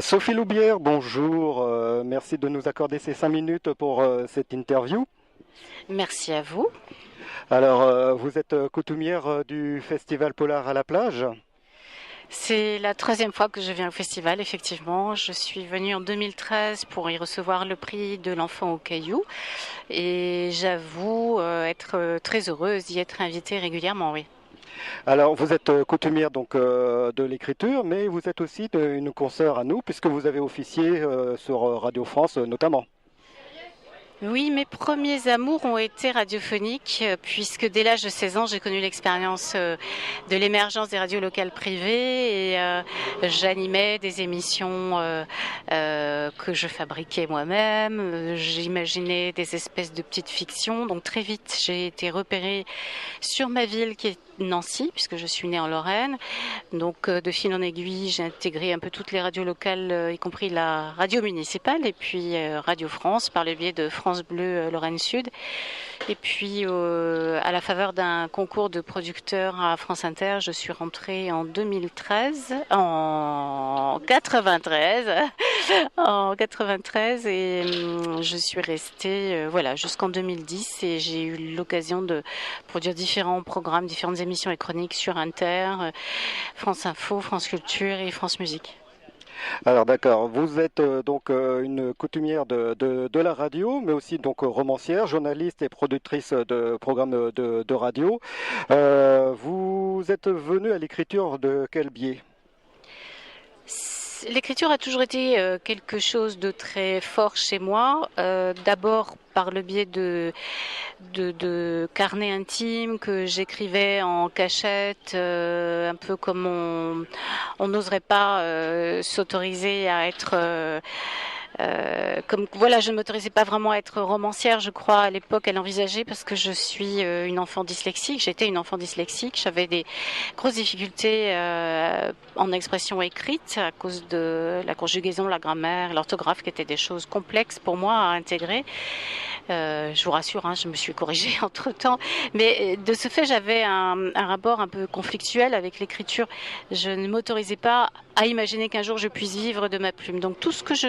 Sophie Loubière, bonjour. Merci de nous accorder ces 5 minutes pour cette interview. Merci à vous. Alors, vous êtes coutumière du Festival Polar à la plage. C'est la troisième fois que je viens au festival, effectivement. Je suis venue en 2013 pour y recevoir le prix de l'enfant au caillou et j'avoue être très heureuse d'y être invitée régulièrement, oui. Alors, vous êtes coutumière donc de l'écriture, mais vous êtes aussi une consoeur à nous, puisque vous avez officié sur Radio France notamment. Oui, mes premiers amours ont été radiophoniques, puisque dès l'âge de 16 ans, j'ai connu l'expérience de l'émergence des radios locales privées et j'animais des émissions que je fabriquais moi-même. J'imaginais des espèces de petites fictions. Donc très vite, j'ai été repérée sur ma ville qui est Nancy, puisque je suis née en Lorraine. Donc de fil en aiguille, j'ai intégré un peu toutes les radios locales, y compris la radio municipale et puis Radio France par le biais de France Bleu Lorraine Sud. Et puis à la faveur d'un concours de producteurs à France Inter, je suis rentrée en 2013, en 93, en 93 et je suis restée voilà jusqu'en 2010 et j'ai eu l'occasion de produire différents programmes, différentes émissions et chroniques sur Inter, France Info, France Culture et France Musique. Alors, d'accord. Vous êtes donc une coutumière de la radio, mais aussi donc romancière, journaliste et productrice de programmes de radio. Vous êtes venue à l'écriture de quel biais? L'écriture a toujours été quelque chose de très fort chez moi. D'abord par le biais de carnets intimes que j'écrivais en cachette, un peu comme on n'oserait pas s'autoriser à être comme voilà, je ne m'autorisais pas vraiment à être romancière, je crois, à l'époque, à l'envisager, parce que je suis une enfant dyslexique. J'étais une enfant dyslexique. J'avais des grosses difficultés en expression écrite à cause de la conjugaison, la grammaire, l'orthographe, qui étaient des choses complexes pour moi à intégrer. Je vous rassure, hein, je me suis corrigée entre-temps. Mais de ce fait, j'avais un rapport un peu conflictuel avec l'écriture. Je ne m'autorisais pas à imaginer qu'un jour je puisse vivre de ma plume. Donc tout ce que je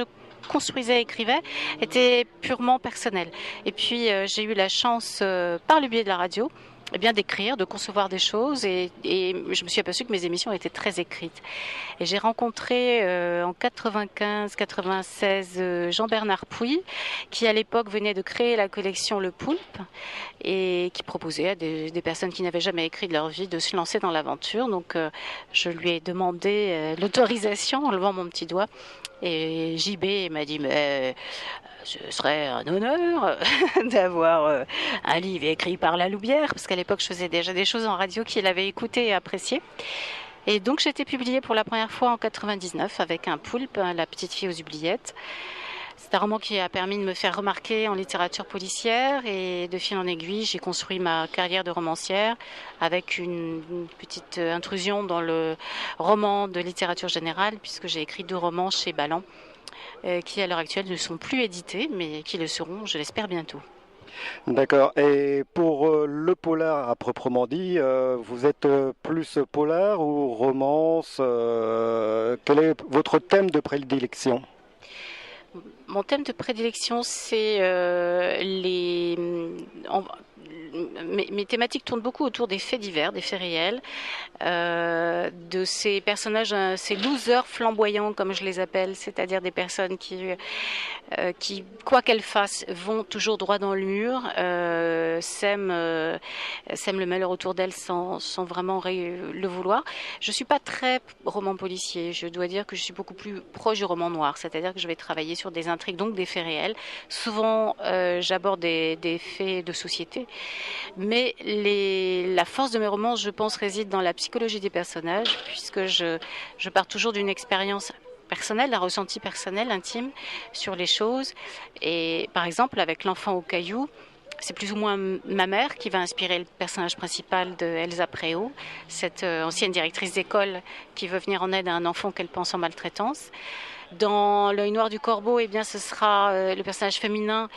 construisais, écrivait, était purement personnel. Et puis j'ai eu la chance, par le biais de la radio, eh bien d'écrire, de concevoir des choses et je me suis aperçue que mes émissions étaient très écrites. Et j'ai rencontré en 95-96 Jean-Bernard Pouy, qui à l'époque venait de créer la collection Le Poulpe et qui proposait à des personnes qui n'avaient jamais écrit de leur vie de se lancer dans l'aventure. Donc je lui ai demandé l'autorisation en levant mon petit doigt. Et JB m'a dit, mais ce serait un honneur d'avoir un livre écrit par la Loubière, parce qu'à l'époque je faisais déjà des choses en radio qu'il avait écoutées et appréciées. Et donc j'ai été publiée pour la première fois en 99 avec Un Poulpe, La petite fille aux oubliettes. C'est un roman qui a permis de me faire remarquer en littérature policière et de fil en aiguille, j'ai construit ma carrière de romancière avec une petite intrusion dans le roman de littérature générale puisque j'ai écrit 2 romans chez Ballant qui à l'heure actuelle ne sont plus édités mais qui le seront, je l'espère, bientôt. D'accord. Et pour le polar à proprement dit, vous êtes plus polar ou romance? Quel est votre thème de prédilection? Mon thème de prédilection, c'est mes thématiques tournent beaucoup autour des faits divers, des faits réels, de ces personnages, ces losers flamboyants comme je les appelle, c'est-à-dire des personnes qui, quoi qu'elles fassent, vont toujours droit dans le mur, sèment le malheur autour d'elles sans vraiment le vouloir. Je suis pas très roman policier, je dois dire que je suis beaucoup plus proche du roman noir, c'est-à-dire que je vais travailler sur des intrigues, donc des faits réels. Souvent, j'aborde des faits de société, mais la force de mes romans, je pense, réside dans la psychologie des personnages, puisque je pars toujours d'une expérience personnelle, d'un ressenti personnel, intime sur les choses. Et par exemple, avec L'enfant au caillou, c'est plus ou moins ma mère qui va inspirer le personnage principal de Elsa Préau, cette ancienne directrice d'école qui veut venir en aide à un enfant qu'elle pense en maltraitance. Dans L'œil noir du corbeau, eh bien, ce sera le personnage féminin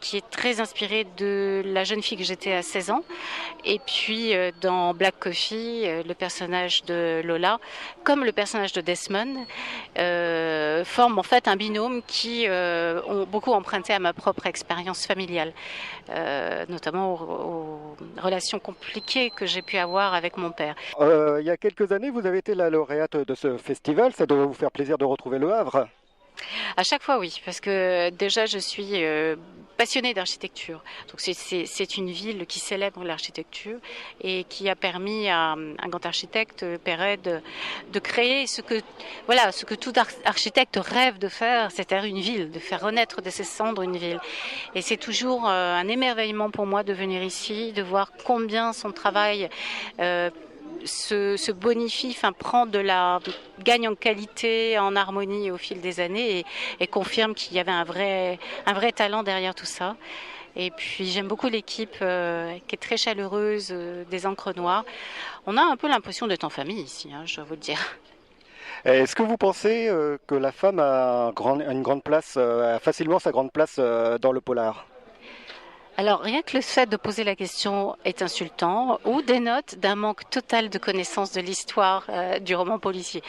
qui est très inspiré de la jeune fille que j'étais à 16 ans. Et puis dans Black Coffee, le personnage de Lola, comme le personnage de Desmond, forment en fait un binôme qui ont beaucoup emprunté à ma propre expérience familiale, notamment aux relations compliquées que j'ai pu avoir avec mon père. Il y a quelques années, vous avez été la lauréate de ce festival. Ça doit vous faire plaisir de retrouver Le Havre. À chaque fois, oui, parce que déjà, je suis passionnée d'architecture. Donc, c'est une ville qui célèbre l'architecture et qui a permis à un grand architecte, Perret, de créer ce que tout architecte rêve de faire, c'est-à-dire une ville, de faire renaître de ses cendres une ville. Et c'est toujours un émerveillement pour moi de venir ici, de voir combien son travail se bonifie, enfin prend gagne en qualité, en harmonie au fil des années et confirme qu'il y avait un vrai talent derrière tout ça. Et puis j'aime beaucoup l'équipe qui est très chaleureuse, des encres noires. On a un peu l'impression d'être en famille ici, hein, je dois vous le dire. Est-ce que vous pensez que la femme a une grande place, a facilement sa grande place dans le polar? Alors, rien que le fait de poser la question est insultant ou dénote d'un manque total de connaissance de l'histoire du roman policier.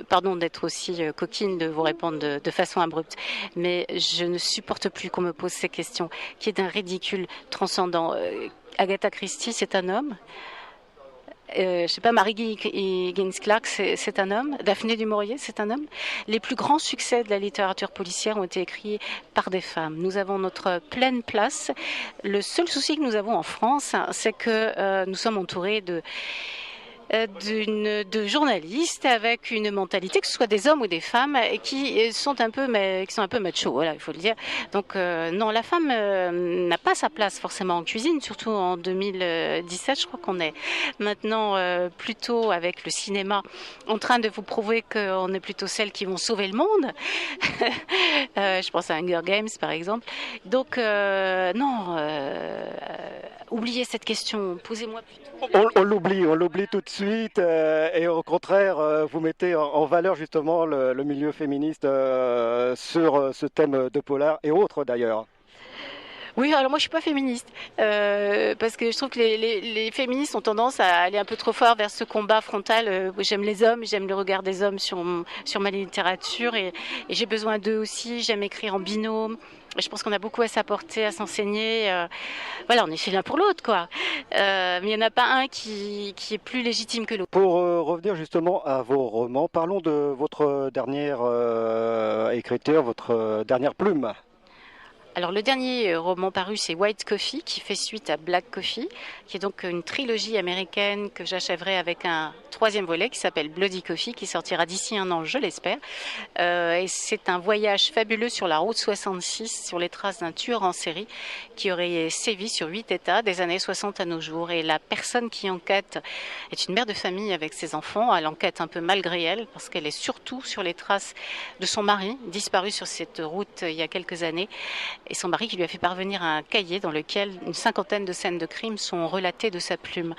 Pardon d'être aussi coquine de vous répondre de façon abrupte, mais je ne supporte plus qu'on me pose ces questions, qui est d'un ridicule transcendant. Agatha Christie, c'est un homme. Je sais pas, Mary Higgins Clark, c'est un homme. Daphné du Maurier, c'est un homme. Les plus grands succès de la littérature policière ont été écrits par des femmes. Nous avons notre pleine place. Le seul souci que nous avons en France, c'est que nous sommes entourés de journalistes avec une mentalité, que ce soit des hommes ou des femmes, qui sont un peu machos, voilà, il faut le dire. Donc non, la femme n'a pas sa place forcément en cuisine, surtout en 2017. Je crois qu'on est maintenant plutôt avec le cinéma en train de vous prouver qu'on est plutôt celles qui vont sauver le monde. Je pense à Hunger Games par exemple. Donc non, oubliez cette question, posez-moi plutôt. On l'oublie tout de suite et au contraire, vous mettez en valeur justement le milieu féministe sur ce thème de polar et autres d'ailleurs. Oui, alors moi je suis pas féministe parce que je trouve que les féministes ont tendance à aller un peu trop fort vers ce combat frontal. J'aime les hommes, j'aime le regard des hommes sur ma littérature et j'ai besoin d'eux aussi. J'aime écrire en binôme. Je pense qu'on a beaucoup à s'apporter, à s'enseigner. Voilà, on est fait l'un pour l'autre, quoi. Mais il n'y en a pas un qui est plus légitime que l'autre. Pour revenir justement à vos romans, parlons de votre dernière écriture, votre dernière plume. Alors le dernier roman paru, c'est White Coffee, qui fait suite à Black Coffee, qui est donc une trilogie américaine que j'achèverai avec un troisième volet qui s'appelle Bloody Coffee, qui sortira d'ici un an, je l'espère. Et c'est un voyage fabuleux sur la route 66, sur les traces d'un tueur en série qui aurait sévi sur 8 États des années 60 à nos jours. Et la personne qui enquête est une mère de famille avec ses enfants. Elle enquête un peu malgré elle, parce qu'elle est surtout sur les traces de son mari, disparu sur cette route il y a quelques années. Et son mari qui lui a fait parvenir un cahier dans lequel une cinquantaine de scènes de crime sont relatées de sa plume.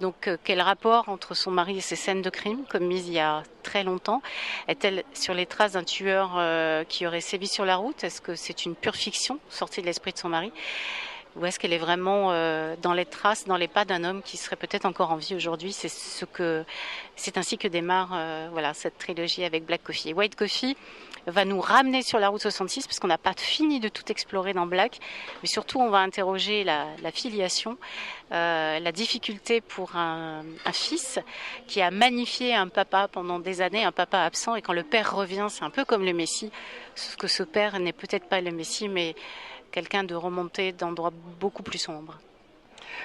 Donc quel rapport entre son mari et ces scènes de crime commises il y a très longtemps? Est-elle sur les traces d'un tueur qui aurait sévi sur la route? Est-ce que c'est une pure fiction sortie de l'esprit de son mari? Ou est-ce qu'elle est vraiment dans les traces, dans les pas d'un homme qui serait peut-être encore en vie aujourd'hui? C'est ainsi que démarre voilà, cette trilogie avec Black Coffee. Et White Coffee va nous ramener sur la route 66 parce qu'on n'a pas fini de tout explorer dans Black, mais surtout on va interroger la filiation, la difficulté pour un fils qui a magnifié un papa pendant des années, un papa absent, et quand le père revient, c'est un peu comme le Messie, sauf que ce père n'est peut-être pas le Messie, mais quelqu'un de remonté d'endroits beaucoup plus sombres.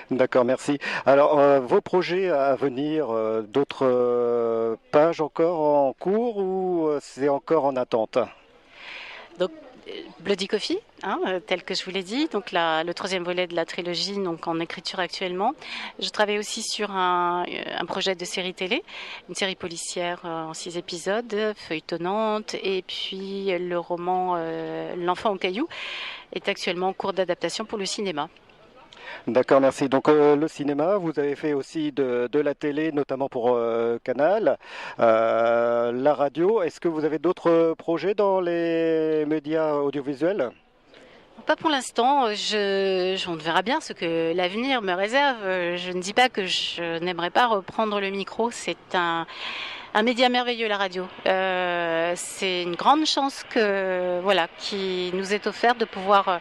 D'accord, merci. Alors, vos projets à venir, d'autres pages encore en cours ou c'est encore en attente? Donc, Bloody Coffee, hein, tel que je vous l'ai dit, donc le troisième volet de la trilogie, donc en écriture actuellement. Je travaille aussi sur un projet de série télé, une série policière en 6 épisodes, feuilletonnante, et puis le roman L'enfant au caillou est actuellement en cours d'adaptation pour le cinéma. D'accord, merci. Donc le cinéma, vous avez fait aussi de la télé, notamment pour Canal, la radio. Est-ce que vous avez d'autres projets dans les médias audiovisuels? Pas pour l'instant, on verra bien ce que l'avenir me réserve. Je ne dis pas que je n'aimerais pas reprendre le micro. C'est un média merveilleux, la radio. C'est une grande chance qui nous est offerte de pouvoir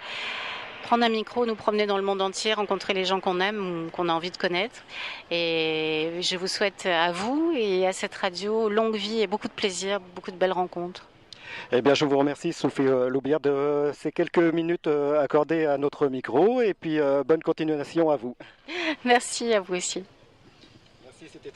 prendre un micro, nous promener dans le monde entier, rencontrer les gens qu'on aime ou qu'on a envie de connaître. Et je vous souhaite à vous et à cette radio longue vie et beaucoup de plaisir, beaucoup de belles rencontres. Eh bien, je vous remercie, Sophie Loubière, de ces quelques minutes accordées à notre micro. Et puis, bonne continuation à vous. Merci à vous aussi. Merci, c'était